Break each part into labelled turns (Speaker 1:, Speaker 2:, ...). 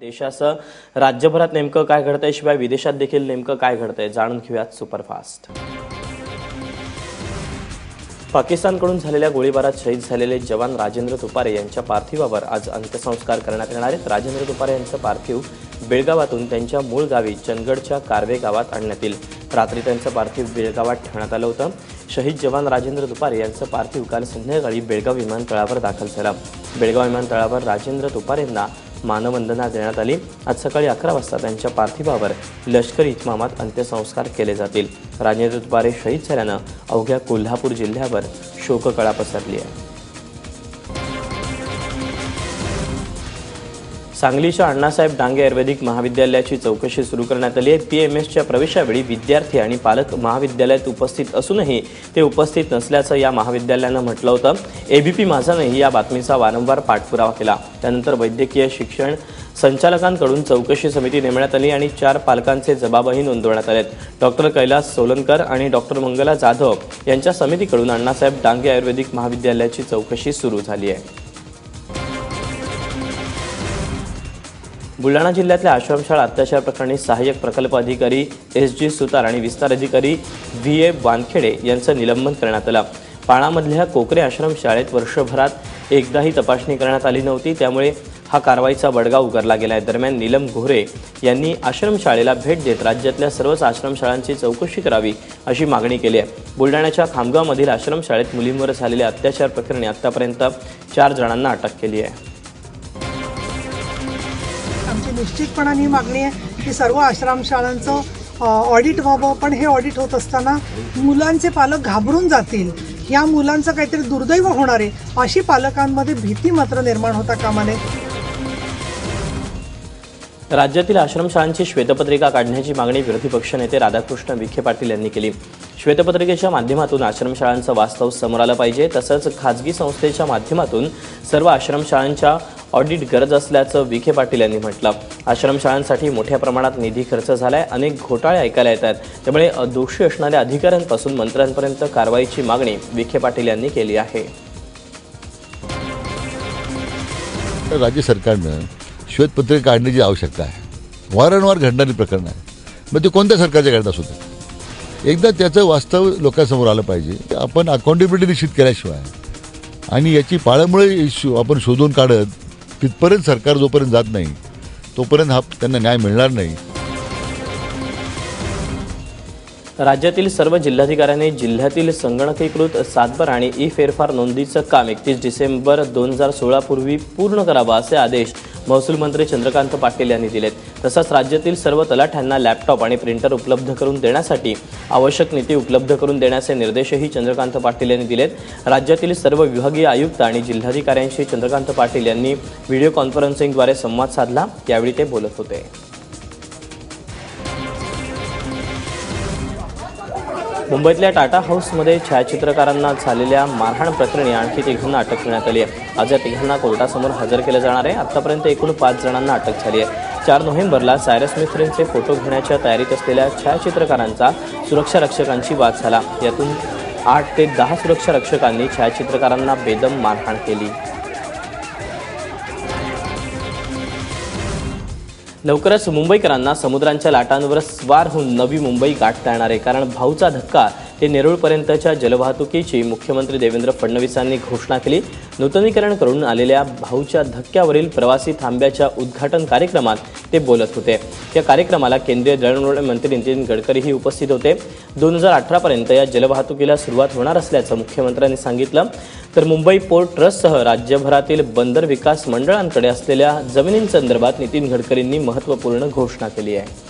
Speaker 1: देशासह राज्यभरात नेमकं काय घडतंय, शिवाय विदेशात देखील नेमकं काय घडतंय जाणून घेऊयात सुपरफास्ट। पाकिस्तानकडून झालेल्या गोळीबारात शहीद झालेले जवान राजेंद्र तुपारे यांच्या पार्थिवावर आज अंत्यसंस्कार करण्यात येणार आहेत। राजेंद्र तुपारे यांचं पार्थिव बेळगावातून त्यांच्या मूळ गावी चंदगडच्या कारवे गावात आणण्यात येईल। रात्री त्यांचं पार्थिव बेळगावात ठेवण्यात आलं होतं। शहीद जवान राजेंद्र तुपारे यांचं पार्थिव काल संध्याकाळी बेळगाव विमानतळावर दाखल झालं। बेळगाव विमानतळावर राजेंद्र तुपारेंना मानवंदना देण्यात आली। आज सकाळी 11 वाजता त्यांच्या पार्थिवावर लष्करी इतमामात अंत्यसंस्कार केले जातील। राजेंद्र तुपारे शहीद झाल्यानं अवघ्या कोल्हापूर जिल्ह्यावर शोककळा पसरली आहे। सांगलीच्या अण्णासाहेब डांगे आयुर्वेदिक महाविद्यालयाची चौकशी सुरू करण्यात आली आहे। पीएमएसच्या प्रवेशावेळी विद्यार्थी आणि पालक महाविद्यालयात उपस्थित असूनही ते उपस्थित नसल्याचं या महाविद्यालयानं म्हटलं होतं। एबीपी माझानेही या बातमीचा वारंवार पाठपुरावा केला। त्यानंतर वैद्यकीय शिक्षण संचालकांकडून चौकशी समिती नेमण्यात आली आणि 4 पालकांचे जबाबही नोंदवण्यात आलेत। डॉक्टर कैलास सोलनकर आणि डॉक्टर मंगला जाधव यांच्या समितीकडून अण्णासाहेब डांगे आयुर्वेदिक महाविद्यालयाची चौकशी सुरू झाली आहे। बुलढाणा जिल्ह्यातल्या आश्रमशाळा अत्याचार प्रकरणी सहाय्यक प्रकल्प अधिकारी एस.जी. सुतार आणि विस्तार अधिकारी व्ही.ए. वानखेडे यांचं निलंबन करण्यात आलं। पाणामधल्या कोकरे आश्रमशाळेत वर्षभरात एकदाही तपासणी करण्यात आली नव्हती, त्यामुळे हा कारवाईचा बडगा उगारला गेला आहे। दरम्यान नीलम गोरे यांनी आश्रमशाळेला भेट देत राज्यातल्या सर्वच आश्रमशाळांची चौकशी करावी अशी मागणी केली आहे। बुलढाण्याच्या खामगावमधील आश्रमशाळेत मुलींवर झालेल्या अत्याचार प्रकरणी आतापर्यंत 4 जणांना अटक केली आहे।
Speaker 2: आमची निश्चितपणाने मागणी आहे की सर्व आश्रमशाळांचं ऑडिट व्हावं, पण हे ऑडिट होत असताना मुलांचे पालक घाबरून जातील, या मुलांचं काहीतरी दुर्दैव होणार आहे अशी पालकांमध्ये भीती मात्र निर्माण होता कामा नये।
Speaker 1: राज्यातील आश्रमशाळांची श्वेतपत्रिका काढण्याची मागणी विरोधी पक्षनेते राधाकृष्ण विखे पाटील यांनी केली। श्वेतपत्रिकेच्या माध्यमातून आश्रमशाळांचं वास्तव समोर आलं पाहिजे, तसंच खाजगी संस्थेच्या माध्यमातून सर्व आश्रमशाळांच्या ऑडिट गरज असल्याचं विखे पाटील यांनी म्हटलं। आश्रमशाळांसाठी मोठ्या प्रमाणात निधी खर्च झालाय, अनेक घोटाळे ऐकायला येतात, त्यामुळे दोषी असणाऱ्या अधिकाऱ्यांपासून मंत्र्यांपर्यंत कारवाईची मागणी विखे पाटील यांनी केली आहे।
Speaker 3: राज्य सरकारनं श्वेतपत्रिका काढण्याची आवश्यकता आहे। वारंवार घडणारी प्रकरण आहे, मग ते कोणत्या सरकारच्या घडत असू दे, एकदा त्याचं वास्तव लोकांसमोर आलं पाहिजे। आपण अकाउंटेबिलिटी निश्चित केल्याशिवाय आणि याची पाळंमुळे आपण शोधून काढत तिथपर्यंत सरकार जोपर्यंत जात नाही तोपर्यंत त्यांना न्याय मिळणार नाही।
Speaker 1: राज्यातील सर्व जिल्हाधिकाऱ्यांनी जिल्ह्यातील संगणकीकृत सातबार आणि ई फेरफार नोंदीचं काम 31 डिसेंबर 2016 पूर्वी पूर्ण करावं असे आदेश महसूल मंत्री चंद्रकांत पाटील यांनी दिलेत। तसंच राज्यातील सर्व तलाठ्यांना लॅपटॉप आणि प्रिंटर उपलब्ध करून देण्यासाठी आवश्यक निधी उपलब्ध करून देण्याचे निर्देशही चंद्रकांत पाटील यांनी दिलेत। राज्यातील सर्व विभागीय आयुक्त आणि जिल्हाधिकाऱ्यांशी चंद्रकांत पाटील यांनी व्हिडिओ कॉन्फरन्सिंगद्वारे संवाद साधला, त्यावेळी ते बोलत होते। मुंबईतल्या टाटा हाऊसमध्ये छायाचित्रकारांना झालेल्या मारहाण प्रकरणी आणखी 3 अटक करण्यात आली आहे। आज या 3 कोर्टासमोर हजर केलं जाणार आहे। आतापर्यंत एकूण 5 जणांना अटक झाली आहे। 4 नोव्हेंबरला सायरस मिस्त्रींचे फोटो घेण्याच्या तयारीत असलेल्या छायाचित्रकारांचा सुरक्षा रक्षकांशी वाद झाला। यातून 8 ते 10 सुरक्षा रक्षकांनी छायाचित्रकारांना बेदम मारहाण केली। लवकरच मुंबईकरांना समुद्रांच्या लाटांवर स्वार होऊन नवी मुंबई गाठता येणार आहे, कारण भाऊचा धक्का ते नेरूळपर्यंतच्या जलवाहतुकीची मुख्यमंत्री देवेंद्र फडणवीसांनी घोषणा केली। नूतनीकरण करून आलेल्या भाऊच्या धक्क्यावरील प्रवासी थांब्याच्या उद्घाटन कार्यक्रमात ते बोलत होते। या कार्यक्रमाला केंद्रीय दळणवळण मंत्री नितीन गडकरीही उपस्थित होते। 2018 पर्यंत या जलवाहतुकीला सुरुवात होणार असल्याचं मुख्यमंत्र्यांनी सांगितलं। तर मुंबई पोर्ट ट्रस्टसह राज्यभरातील बंदर विकास मंडळांकडे असलेल्या जमिनींसंदर्भात नितीन गडकरींनी महत्त्वपूर्ण घोषणा केली आहे।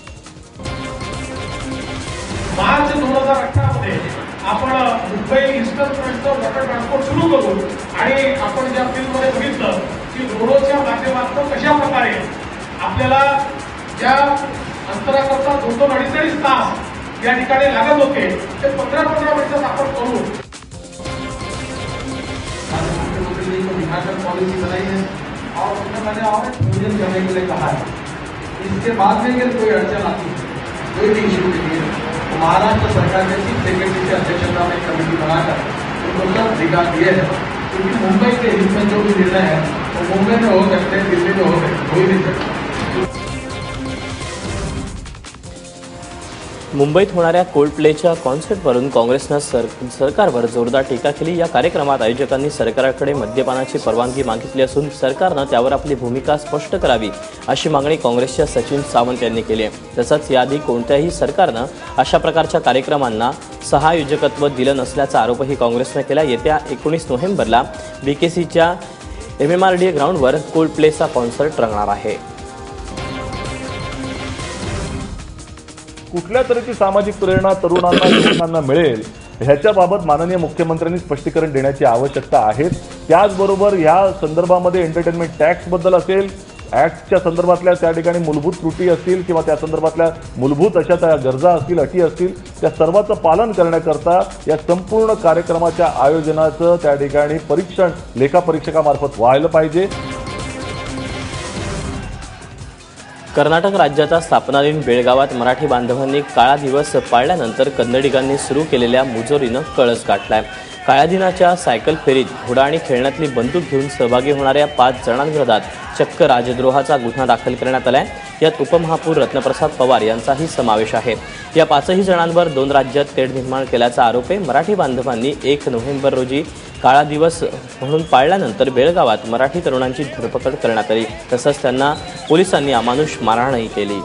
Speaker 4: मार्च 2018 मध्ये आपण मुंबई ईस्टर्न ट्रस्टचं वॉटर ट्रान्सपोर्ट सुरू करू आणि आपण ज्या फिल्ममध्ये बघितलं की रोडोच्या माध्यमातून कशा प्रकारे आपल्याला ज्या अंतराकरता 2-2.5 तास या ठिकाणी लागत होते ते 15-15 मिनिटात आपण करू। मुख्यमंत्री को दिखाकर पॉलिसी बनाई है और मैंने और नियोजन करने के लिए कहा है। इसके बाद में अगर कोई अड़चन आती है, कोई भी इश्यू के लिए महाराष्ट्र सरकार ने चीफ सेक्रेटरी की अध्यक्षता में कमेटी बनाकर उनको सब अधिकार दिए हैं, क्योंकि मुंबई के हित में जो भी निर्णय है वो मुंबई में हो सकते हैं, दिल्ली में हो सकते, हो ही नहीं सकते।
Speaker 1: मुंबईत होणाऱ्या कोल्ड प्लेच्या कॉन्सर्टवरून काँग्रेसनं सरकारवर जोरदार टीका केली। या कार्यक्रमात आयोजकांनी सरकारकडे मद्यपानाची परवानगी मागितली असून सरकारनं त्यावर आपली भूमिका स्पष्ट करावी अशी मागणी काँग्रेसच्या सचिन सावंत यांनी केली आहे। तसंच याआधी कोणत्याही सरकारनं अशा प्रकारच्या कार्यक्रमांना सहआयोजकत्व दिलं नसल्याचा आरोपही काँग्रेसनं केला। येत्या 19 नोव्हेंबरला बीकेसीच्या MMRDA ग्राउंडवर कोल्ड प्लेचा कॉन्सर्ट रंगणार आहे।
Speaker 5: कुठल्या तऱ्हेची सामाजिक प्रेरणा तरुणांना युवकांना मिळेल ह्याच्याबाबत माननीय मुख्यमंत्र्यांनी स्पष्टीकरण देण्याची आवश्यकता आहे। त्याचबरोबर ह्या संदर्भामध्ये एंटरटेनमेंट टॅक्सबद्दल असेल, ॲक्टच्या संदर्भातल्या त्या ठिकाणी मूलभूत त्रुटी असतील किंवा त्या संदर्भातल्या मूलभूत अशा त्या गरजा असतील, अटी असतील, त्या सर्वाचं पालन करण्याकरता या संपूर्ण कार्यक्रमाच्या आयोजनाचं त्या ठिकाणी परीक्षण लेखापरीक्षकामार्फत व्हायला पाहिजे।
Speaker 1: कर्नाटक राज्याचा स्थापना दिन बेळगावात मराठी बांधवांनी काळा दिवस पाळल्यानंतर कन्नडिगांनी सुरू केलेल्या मुजोरीनं कळस गाठलाय। काळ्या दिनाच्या सायकल फेरीत घोडा आणि खेळण्यातली बंदूक घेऊन सहभागी होणाऱ्या 5 जणांविरोधात चक्क राजद्रोहाचा गुन्हा दाखल करण्यात आलाय। यात उपमहापौर रत्नप्रसाद पवार यांचाही समावेश आहे। या 5ही जणांवर 2 राज्यात तेढ निर्माण केल्याचा आरोप आहे। मराठी बांधवांनी 1 नोव्हेंबर रोजी काळा दिवस म्हणून पाळल्यानंतर बेळगावात मराठी तरुणांची धरपकड करण्यात आली। तसंच त्यांना पोलिसांनी अमानुष मारहाणही केली।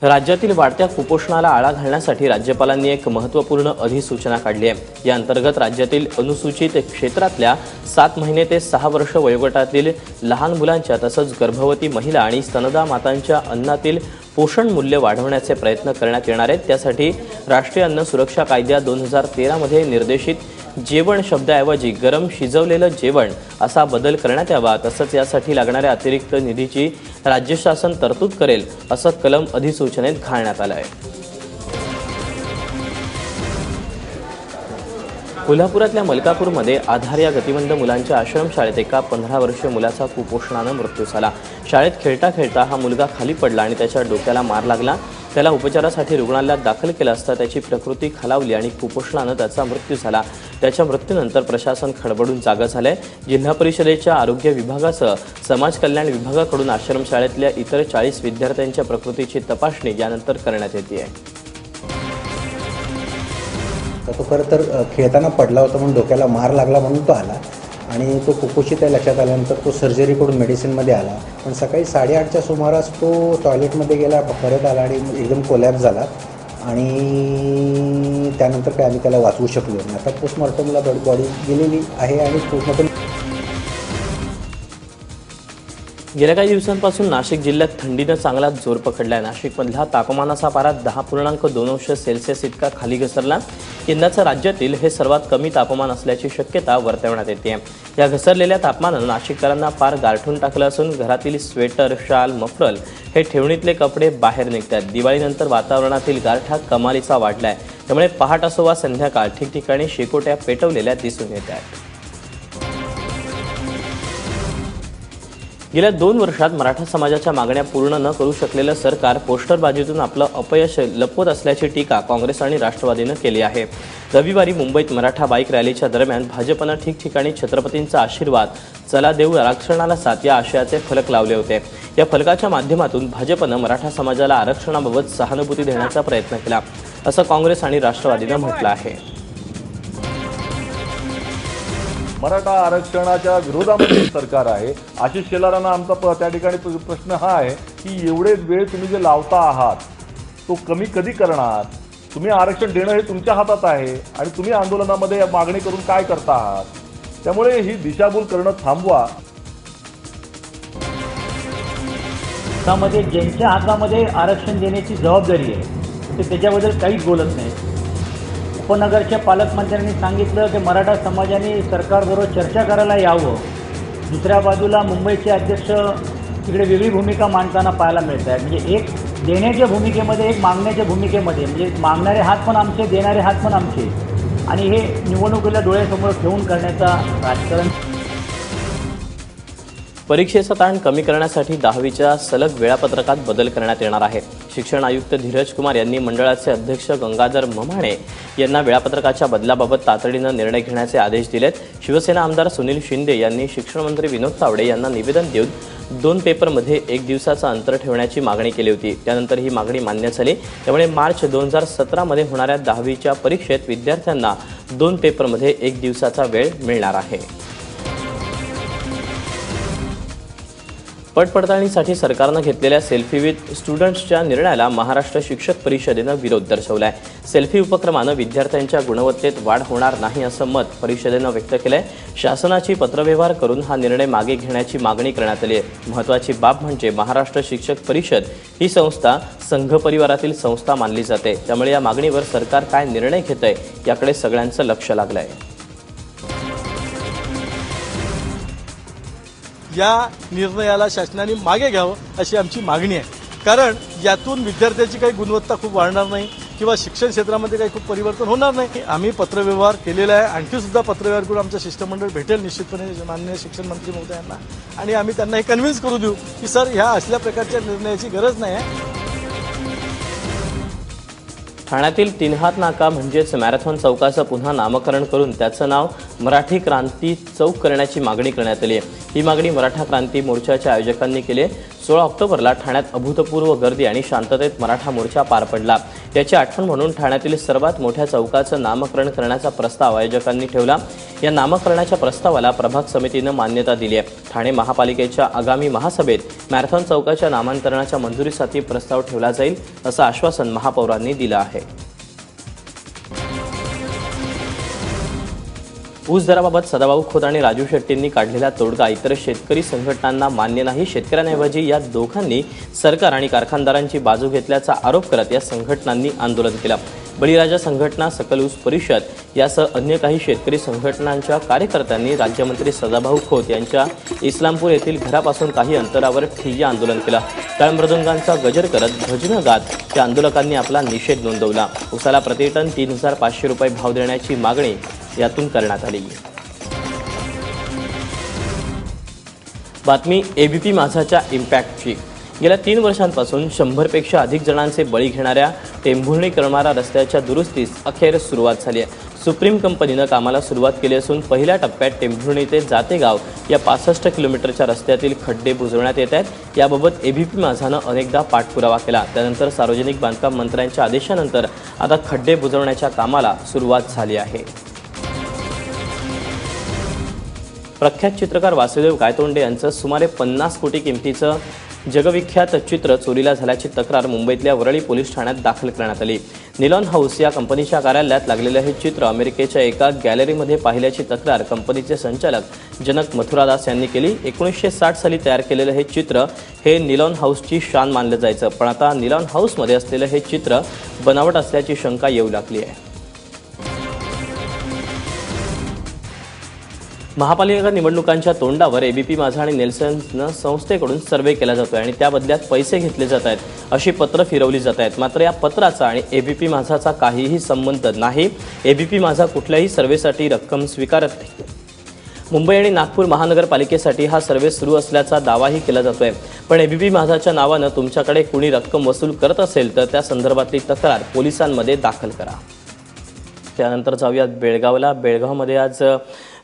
Speaker 1: राज्यातील वाढत्या कुपोषणाला आळा घालण्यासाठी राज्यपालांनी एक महत्त्वपूर्ण अधिसूचना काढली आहे। या अंतर्गत राज्यातील अनुसूचित क्षेत्रातल्या 7 महिने ते 6 वर्ष वयोगटातील लहान मुलांच्या तसंच गर्भवती महिला आणि स्तनदा मातांच्या अन्नातील पोषण मूल्य वाढवण्याचे प्रयत्न करण्यात येणार आहेत। त्यासाठी राष्ट्रीय अन्न सुरक्षा कायद्या 2013 मध्ये निर्देशित जेवण शब्दाऐवजी गरम शिजवलेलं जेवण असा बदल करण्यात यावा। तसंच यासाठी लागणाऱ्या अतिरिक्त निधीची राज्य शासन तरतूद करेल असं कलम अधिसूचनेत घालण्यात आलं आहे। कोल्हापुरातल्या मलकापूरमध्ये आधार या गतिमंद मुलांच्या आश्रमशाळेत एका 15 वर्षीय मुलाचा कुपोषणानं मृत्यू झाला। शाळेत खेळता खेळता हा मुलगा खाली पडला आणि त्याच्या डोक्याला मार लागला। त्याला उपचारासाठी रुग्णालयात दाखल केलं असता त्याची प्रकृती खालावली आणि कुपोषणानं त्याचा मृत्यू झाला। त्याच्या मृत्यूनंतर प्रशासन खडबडून जागं झालंय। जिल्हा परिषदेच्या आरोग्य विभागासह समाज कल्याण विभागाकडून आश्रमशाळेतल्या इतर 40 विद्यार्थ्यांच्या प्रकृतीची तपासणी यानंतर करण्यात येते आहे।
Speaker 6: तो खरं तर खेळताना पडला होता म्हणून डोक्याला मार लागला म्हणून तो आला आणि तो कुपोषित आहे लक्षात आल्यानंतर तो सर्जरीकडून मेडिसिनमध्ये आला। पण सकाळी 8:30च्या सुमारास तो टॉयलेटमध्ये गेला, परत आला आणि एकदम कोलॅप्स झाला आणि त्यानंतर काय आम्ही त्याला वाचवू शकलो नाही। आता पोस्टमॉर्टमला बॉडी गेलेली आहे आणि पोस्टमॉर्टम
Speaker 1: गेल्या काही दिवसांपासून नाशिक जिल्ह्यात थंडीनं चांगलाच जोर पकडलाय। नाशिकमधला तापमानाचा पारा 10.2° इतका खाली घसरला। यंदाचं राज्यातील हे सर्वात कमी तापमान असल्याची शक्यता वर्तवण्यात येते। या घसरलेल्या तापमानानं नाशिककरांना पार गारठून टाकलं असून घरातील स्वेटर, शाल, मफलर हे ठेवणीतले कपडे बाहेर निघतात। दिवाळीनंतर वातावरणातील गारठा कमालीचा वाढलाय। त्यामुळे पहाट असो वा संध्याकाळ ठिकठिकाणी शेकोट्या पेटवलेल्या दिसून येत आहेत। गेल्या 2 वर्षात मराठा समाजाच्या मागण्या पूर्ण न करू शकलेलं सरकार पोस्टरबाजीतून आपलं अपयश लपवत असल्याची टीका काँग्रेस आणि राष्ट्रवादीनं केली आहे। रविवारी मुंबईत मराठा बाईक रॅलीच्या दरम्यान भाजपनं ठिकठिकाणी छत्रपतींचा आशीर्वाद, चला देऊ आरक्षणाला साथ या आशयाचे फलक लावले होते। या फलकाच्या माध्यमातून भाजपनं मराठा समाजाला आरक्षणाबाबत सहानुभूती देण्याचा प्रयत्न केला असं काँग्रेस आणि राष्ट्रवादीनं म्हटलं आहे।
Speaker 5: मराठा आरक्षणाच्या विरोधामध्ये सरकार आहे। आशिष शेलारांना आमचा त्या ठिकाणी प्रश्न हा आहे की एवढे वेळ तुम्ही जे लावता आहात तो कमी कधी करणार? तुम्ही आरक्षण देणं हे तुमच्या हातात आहे आणि तुम्ही आंदोलनामध्ये मागणी करून काय करता आहात? त्यामुळे ही दिशाभूल करणं थांबवा।
Speaker 7: त्यामध्ये ज्यांच्या हातामध्ये आरक्षण देण्याची जबाबदारी आहे ते त्याच्याबद्दल काहीच बोलत नाही। उपनगरच्या पालकमंत्र्यांनी सांगितलं की मराठा समाजाने सरकारबरोबर चर्चा करायला यावं। दुसऱ्या बाजूला मुंबईचे अध्यक्ष तिकडे वेगळी भूमिका मांडताना पाहायला मिळत आहे। म्हणजे एक देण्याच्या भूमिकेमध्ये, एक मागण्याच्या भूमिकेमध्ये, म्हणजे मागणारे हात पण आमचे, देणारे हात पण आमचे, आणि हे निवडणुकीला डोळ्यासमोर ठेवून करण्याचा राजकारण।
Speaker 1: परीक्षेचा ताण कमी करण्यासाठी 10वीच्या सलग वेळापत्रकात बदल करण्यात येणार आहे. शिक्षण आयुक्त धीरज कुमार यांनी मंडळाचे अध्यक्ष गंगाधर ममाणे यांना वेळापत्रकाच्या बदलाबाबत तातडीनं निर्णय घेण्याचे आदेश दिलेत. शिवसेना आमदार सुनील शिंदे यांनी शिक्षण मंत्री विनोद तावडे यांना निवेदन देऊन 2 पेपरमध्ये 1 दिवसाचं अंतर ठेवण्याची मागणी केली होती. त्यानंतर ही मागणी मान्य झाली. त्यामुळे मार्च 2017 मध्ये होणाऱ्या 10वीच्या परीक्षेत विद्यार्थ्यांना 2 पेपरमध्ये 1 दिवसाचा वेळ मिळणार आहे. पडताळणीसाठी सरकारनं घेतलेल्या सेल्फी विथ स्टुडंट्सच्या निर्णयाला महाराष्ट्र शिक्षक परिषदेनं विरोध दर्शवलाय. सेल्फी उपक्रमानं विद्यार्थ्यांच्या गुणवत्तेत वाढ होणार नाही असं मत परिषदेनं व्यक्त केलंय. शासनाची पत्रव्यवहार करून हा निर्णय मागे घेण्याची मागणी करण्यात आली आहे. महत्त्वाची बाब म्हणजे महाराष्ट्र शिक्षक परिषद ही संस्था संघ परिवारातील संस्था मानली जाते. त्यामुळे या मागणीवर सरकार काय निर्णय घेतंय याकडे सगळ्यांचं लक्ष लागलंय.
Speaker 8: या निर्णयाला शासनाने मागे घ्यावं अशी आमची मागणी आहे. कारण यातून विद्यार्थ्याची काही गुणवत्ता खूप वाढणार नाही किंवा शिक्षण क्षेत्रामध्ये काही खूप परिवर्तन होणार नाही. आम्ही पत्रव्यवहार केलेला आहे. आणखी सुद्धा पत्रव्यवहार करून आमचं शिष्टमंडळ भेटेल निश्चितपणे माननीय शिक्षण मंत्री महोदयांना आणि आम्ही त्यांना हे कन्व्हिन्स करू देऊ की सर ह्या असल्या प्रकारच्या निर्णयाची गरज नाही आहे.
Speaker 1: ठाण्यातील 3 हात नाका म्हणजेच मॅरेथॉन चौकाचं पुन्हा नामकरण करून त्याचं नाव मराठी क्रांती चौक करण्याची मागणी करण्यात आली आहे. ही मागणी मराठा क्रांती मोर्चाच्या आयोजकांनी केली आहे. 16 ऑक्टोबरला ठाण्यात अभूतपूर्व गर्दी आणि शांततेत मराठा मोर्चा पार पडला. त्याची आठवण म्हणून ठाण्यातील सर्वात मोठ्या चौकाचं नामकरण करण्याचा प्रस्ताव आयोजकांनी ठेवला. या नामकरणाच्या प्रस्तावाला प्रभाग समितीनं मान्यता दिली आहे. ठाणे महापालिकेच्या आगामी महासभेत मॅरेथॉन चौकाच्या नामांतरणाच्या मंजुरीसाठी प्रस्ताव ठेवला जाईल असं आश्वासन महापौरांनी दिलं आहे. ऊस दराबाबत सदाभाऊ खोत आणि राजू शेट्टींनी काढलेला तोडगा इतर शेतकरी संघटनांना मान्य नाही. शेतकऱ्यांऐवजी या दोघांनी सरकार आणि कारखानदारांची बाजू घेतल्याचा आरोप करत या संघटनांनी आंदोलन केलं. बळीराजा संघटना, सकल ऊस परिषद यासह अन्य काही शेतकरी संघटनांच्या कार्यकर्त्यांनी राज्यमंत्री सदाभाऊ खोत यांच्या इस्लामपूर येथील घरापासून काही अंतरावर ठिय्या आंदोलन केलं. टाळ मृदुंगांचा गजर करत भजनं गात या आंदोलकांनी आपला निषेध नोंदवला. ऊसाला प्रतिटन 3,500 रुपये भाव देण्याची मागणी यातून करण्यात आली. बातमी एबीपी माझाच्या इम्पॅक्टची. गेल्या 3 वर्षांपासून 100पेक्षा अधिक जणांचे बळी घेणाऱ्या टेंभुर्णी करमाळा रस्त्याच्या दुरुस्तीस अखेर सुरुवात झाली आहे. सुप्रीम कंपनीनं कामाला सुरुवात केली असून पहिल्या टप्प्यात टेंभुर्णी ते जातेगाव या 65 किलोमीटरच्या रस्त्यातील खड्डे बुजवण्यात येत आहेत. याबाबत एबीपी माझानं अनेकदा पाठपुरावा केला. त्यानंतर सार्वजनिक बांधकाम मंत्र्यांच्या आदेशानंतर आता खड्डे बुजवण्याच्या कामाला सुरुवात झाली आहे. प्रख्यात चित्रकार वासुदेव गायतोंडे यांचं सुमारे 50 कोटी किमतीचं जगविख्यात चित्र चोरीला झाल्याची तक्रार मुंबईतल्या वरळी पोलीस ठाण्यात दाखल करण्यात आली. निलॉन हाऊस या कंपनीच्या कार्यालयात लागलेलं हे चित्र अमेरिकेच्या एका गॅलरीमध्ये पाहिल्याची तक्रार कंपनीचे संचालक जनक मथुरादास यांनी केली. 1960 साली तयार केलेलं हे चित्र हे निलॉन हाऊसची शान मानलं जायचं. पण आता निलॉन हाऊसमध्ये असलेलं हे चित्र बनावट असल्याची शंका येऊ लागली आहे. महापालिका निवडणुकांच्या तोंडावर एबीपी माझा आणि नेल्सन संस्थेकडून सर्व्हे केला जातोय आणि त्या बदल्यात पैसे घेतले जात आहेत अशी पत्रं फिरवली जात आहेत. मात्र या पत्राचा आणि एबीपी माझाचा काहीही संबंध नाही. एबीपी माझा कुठल्याही सर्व्हेसाठी रक्कम स्वीकारत नाही. मुंबई आणि नागपूर महानगरपालिकेसाठी हा सर्व्हे सुरू असल्याचा दावाही केला जातोय. पण एबीपी माझाच्या नावानं तुमच्याकडे कुणी रक्कम वसूल करत असेल तर त्या संदर्भातली तक्रार पोलिसांमध्ये दाखल करा. त्यानंतर जाऊयात बेळगावला. बेळगावमध्ये आज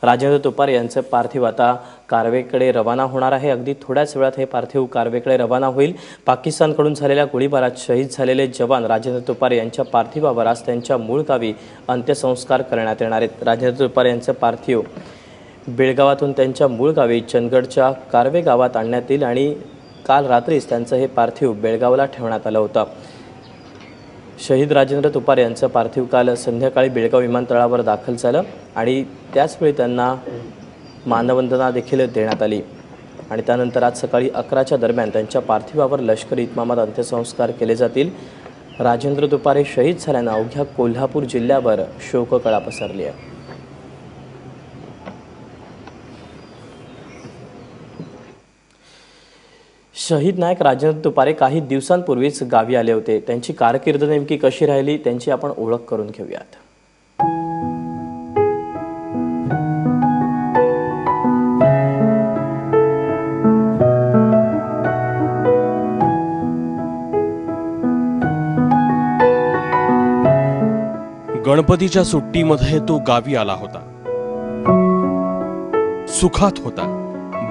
Speaker 1: राजेंद्र तुपारे यांचं पार्थिव आता कारवेकडे रवाना होणार आहे. अगदी थोड्याच वेळात हे पार्थिव कारवेकडे रवाना होईल. पाकिस्तानकडून झालेल्या गोळीबारात शहीद झालेले जवान राजेंद्र तुपारे यांच्या पार्थिवावर आज त्यांच्या मूळ गावी अंत्यसंस्कार करण्यात येणार आहेत. राजेंद्र तुपारे यांचं पार्थिव बेळगावातून त्यांच्या मूळ गावी चंदगडच्या कारवे गावात आणण्यात येईल आणि काल रात्रीच त्यांचं हे पार्थिव बेळगावला ठेवण्यात आलं होतं. शहीद राजेंद्र तुपारे यांचं पार्थिव काल संध्याकाळी बेळगाव विमानतळावर दाखल झालं आणि त्याचवेळी त्यांना मानवंदना देखील देण्यात आली आणि त्यानंतर आज सकाळी 11च्या दरम्यान त्यांच्या पार्थिवावर लष्करी इतमामात अंत्यसंस्कार केले जातील. राजेंद्र तुपारे शहीद झाल्यानं अवघ्या कोल्हापूर जिल्ह्यावर शोककळा पसरली आहे. शहीद नायक राजेंद्र तुपारे काही दिवसांपूर्वीच गावी आले होते. त्यांची कारकीर्द नेमकी कशी राहिली त्यांची आपण ओळख करून घेऊयात.
Speaker 9: गणपतीच्या सुट्टीमध्ये तो गावी आला होता. सुखात होता,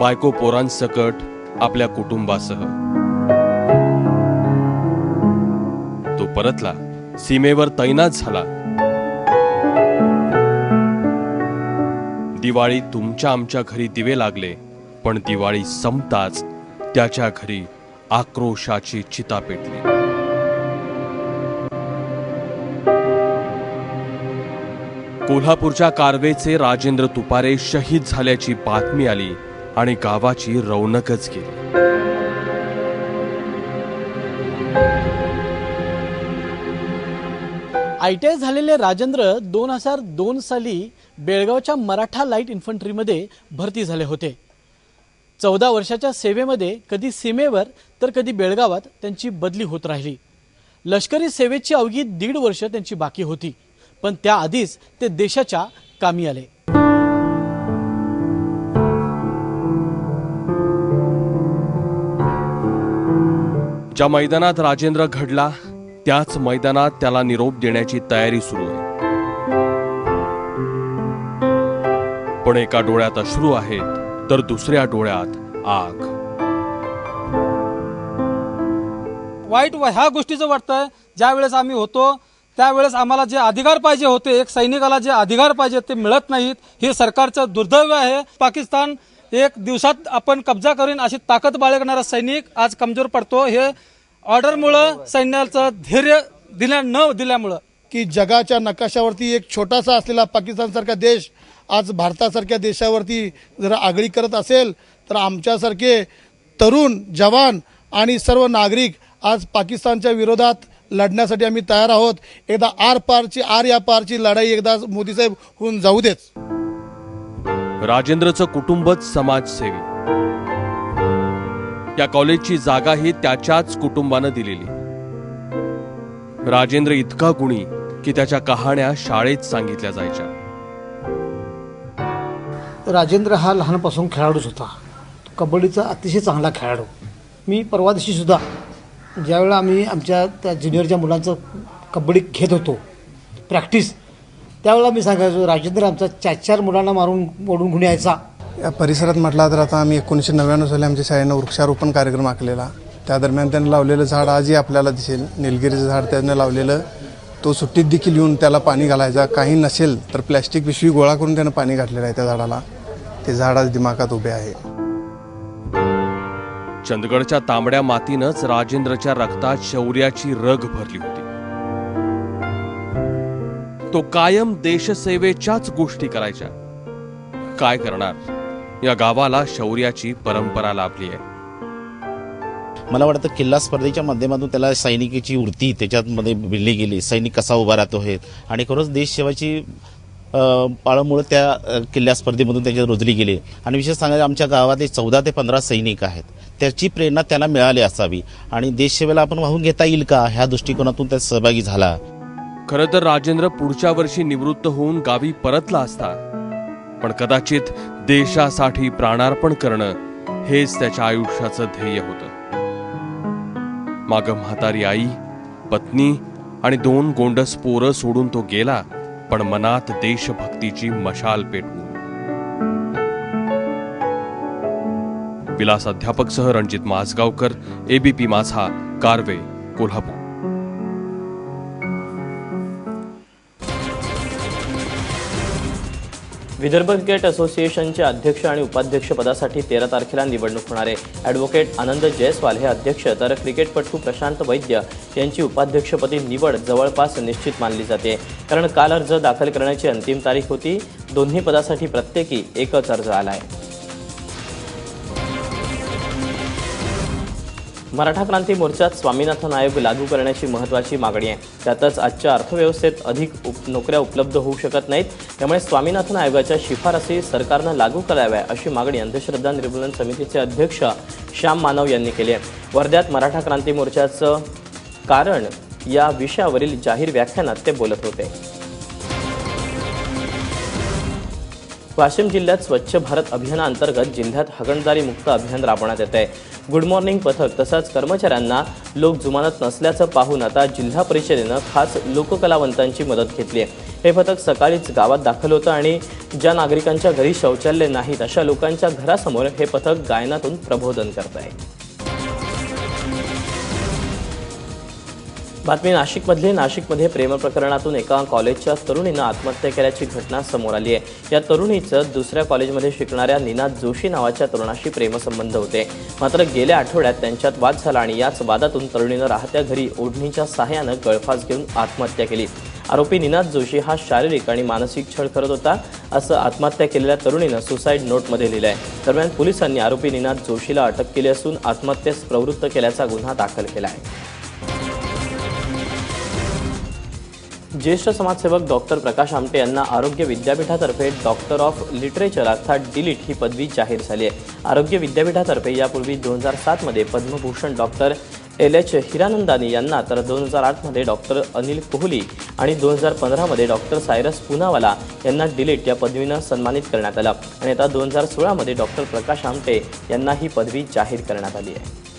Speaker 9: बायको पोरांसकट आपल्या कुटुंबासह. तो परतला, सीमेवर तैनात झाला. दिवाळी तुमच्या आमच्या घरी दिवे लागले, पण दिवाळी संपताच त्याच्या घरी आक्रोशाची चिता पेटली. कोल्हापूरच्या कारवेचे राजेंद्र तुपारे शहीद झाल्याची बातमी आली आणि गावाची रौनकच गेली.
Speaker 8: ITI झालेले राजेंद्र 2002 साली बेळगावच्या मराठा लाईट इन्फंट्रीमध्ये भरती झाले होते. 14 वर्षाच्या सेवेमध्ये कधी सीमेवर तर कधी बेळगावात त्यांची बदली होत राहिली. लष्करी सेवेची अवघी 1.5 वर्ष त्यांची बाकी होती, पण त्याआधीच ते देशाच्या कामी आले.
Speaker 9: ज्या मैदानात राजेंद्र घडला त्याच मैदानात त्याला निरोप देण्याची तयारी सुरू आहे. पण एका डोळ्यात अश्रू आहेत तर दुसऱ्या डोळ्यात आग.
Speaker 10: वाईट ह्या गोष्टीचं वाटतंय, ज्या वेळेस आम्ही होतो त्यावेळेस आम्हाला जे अधिकार पाहिजे होते, एक सैनिकाला जे अधिकार पाहिजे ते मिळत नाहीत. हे सरकारचं दुर्दैव आहे. पाकिस्तान एक दिवसात आपण कब्जा करीन अशी ताकद बाळगणारा सैनिक आज कमजोर पडतो. हे ऑर्डरमुळं, सैन्याचं धैर्य न दिल्यामुळं.
Speaker 11: की जगाच्या नकाशावरती एक छोटासा असलेला पाकिस्तानसारखा देश आज भारतासारख्या देशावरती जर आगळी करत असेल तर आमच्यासारखे तरुण जवान आणि सर्व नागरिक आज पाकिस्तानच्या विरोधात लढण्यासाठी आम्ही तयार आहोत. एकदा आर या पारची लढाई एकदा मोदी साहेब होऊन जाऊ देत.
Speaker 9: राजेंद्रचं कुटुंबच समाजसेवी. या कॉलेजची जागाही त्याच्याच कुटुंबानं दिलेली. राजेंद्र इतका गुणी की त्याच्या कहाण्या शाळेत सांगितल्या जायच्या.
Speaker 12: राजेंद्र हा लहानपासून खेळाडूच होता. कबड्डीचा अतिशय चांगला खेळाडू. मी परवा दिवशी सुद्धा ज्यावेळेला आम्ही आमच्या त्या ज्युनियरच्या मुलांचं कबड्डी घेत होतो प्रॅक्टिस, त्यावेळेला मी सांगायचो राजेंद्र आमचा 4 मुलांना मारून ओढून घेऊन यायचा.
Speaker 11: या परिसरात म्हटला तर आता आम्ही 1999 साली आमच्या शाळेनं वृक्षारोपण कार्यक्रम आखलेला. त्या दरम्यान त्यांनी लावलेलं झाड आजही आपल्याला दिसेल. निलगिरीचं झाड त्यानं लावलेलं. तो सुट्टीत देखील येऊन त्याला पाणी घालायचा. काही नसेल तर प्लॅस्टिक पिशवी गोळा करून त्यानं पाणी घातलेलं आहे त्या झाडाला. ते झाड आज दिमागात उभे आहे.
Speaker 9: चंदगडच्या तांबड्या मातीनंच राजेंद्रच्या रक्तात शौर्याची रग भरली होती. तो कायम देशसेवेच्याच गोष्टी करायच्या. काय करणार, या गावाला शौर्याची परंपरा लाभली आहे.
Speaker 13: मला वाटतं किल्ला स्पर्धेच्या माध्यमातून त्याला सैनिकाची वृत्ती त्याच्यामध्ये भिडली गेली. सैनिक कसा उभा राहतो हे, आणि खरंच देशसेवाची पाळंमुळं त्या किल्ला स्पर्धेमधून त्याच्यात रुजली गेली. आणि विशेष सांगायचं, आमच्या गावात 14 ते 15 सैनिक आहेत. त्याची प्रेरणा त्याला मिळाली असावी आणि देशसेवेला आपण वाहून घेता येईल का ह्या दृष्टिकोनातून त्यात सहभागी झाला.
Speaker 9: खरं तर राजेंद्र पुढच्या वर्षी निवृत्त होऊन गावी परतला असता, पण कदाचित देशासाठी प्राणार्पण करणं हेच त्याच्या आयुष्याचं ध्येय होतं. मागं म्हातारी आई, पत्नी आणि 2 गोंडस पोरं सोडून तो गेला, पण मनात देशभक्तीची मशाल पेटवून. विलास अध्यापकसह रणजित माजगावकर, ABP माझा, कारवे, कोल्हापूर.
Speaker 1: विदर्भ क्रिकेट असोसिएशनचे अध्यक्ष आणि उपाध्यक्ष पदासाठी 13 तारखेला निवडणूक होणार आहे. ॲडव्होकेट आनंद जयस्वाल हे अध्यक्ष तर क्रिकेटपटू प्रशांत वैद्य यांची उपाध्यक्षपदी निवड जवळपास निश्चित मानली जाते. कारण काल अर्ज दाखल करण्याची अंतिम तारीख होती. दोन्ही पदासाठी प्रत्येकी एकच अर्ज आला आहे. मराठा क्रांती मोर्चात स्वामीनाथन आयोग लागू करण्याची महत्त्वाची मागणी आहे. त्यातच आजच्या अर्थव्यवस्थेत अधिक नोकऱ्या उपलब्ध होऊ शकत नाहीत. त्यामुळे स्वामीनाथन आयोगाच्या शिफारसी सरकारनं लागू कराव्या अशी मागणी अंधश्रद्धा निर्मूलन समितीचे अध्यक्ष श्याम मानव यांनी केली आहे. वर्ध्यात मराठा क्रांती मोर्चाचं कारण या विषयावरील जाहीर व्याख्यानात ते बोलत होते. वाशिम जिल्ह्यात स्वच्छ भारत अभियानाअंतर्गत जिल्ह्यात हागणदारी मुक्त अभियान राबवण्यात येत आहे. गुड मॉर्निंग पथक तसंच कर्मचाऱ्यांना लोक जुमानत नसल्याचं पाहून आता जिल्हा परिषदेनं खास लोककलावंतांची मदत घेतली आहे. हे पथक सकाळीच गावात दाखल होतं आणि ज्या नागरिकांच्या घरी शौचालय नाहीत अशा लोकांच्या घरासमोर हे पथक गायनातून प्रबोधन करत आहे. बातमी नाशिकमधली. नाशिकमध्ये प्रेम प्रकरणातून एका कॉलेजच्या तरुणीनं आत्महत्या केल्याची घटना समोर आली आहे. या तरुणीचं दुसऱ्या कॉलेजमध्ये शिकणाऱ्या निनाद जोशी नावाच्या तरुणाशी प्रेमसंबंध होते. मात्र गेल्या आठवड्यात त्यांच्यात वाद झाला आणि याच वादातून तरुणीनं राहत्या घरी ओढणीच्या सहाय्यानं गळफास घेऊन आत्महत्या केली. आरोपी निनाद जोशी हा शारीरिक आणि मानसिक छळ करत होता असं आत्महत्या केलेल्या तरुणीनं सुसाईड नोटमध्ये लिहिलं आहे. दरम्यान पोलिसांनी आरोपी निनाद जोशीला अटक केली असून आत्महत्येस प्रवृत्त केल्याचा गुन्हा दाखल केला आहे. ज्येष्ठ समाजसेवक डॉक्टर प्रकाश आमटे यांना आरोग्य विद्यापीठातर्फे डॉक्टर ऑफ लिटरेचर अर्थात डिलीट ही पदवी जाहीर झाली आहे. आरोग्य विद्यापीठातर्फे यापूर्वी 2007 मध्ये पद्मभूषण डॉक्टर LH हिरानंदानी यांना, तर 2008 मध्ये डॉक्टर अनिल कोहली आणि 2015 मध्ये डॉक्टर सायरस पुनावाला यांना डिलीट या पदवीनं सन्मानित करण्यात आलं आणि आता 2016 मध्ये डॉक्टर प्रकाश आमटे यांना ही पदवी जाहीर करण्यात आली आहे.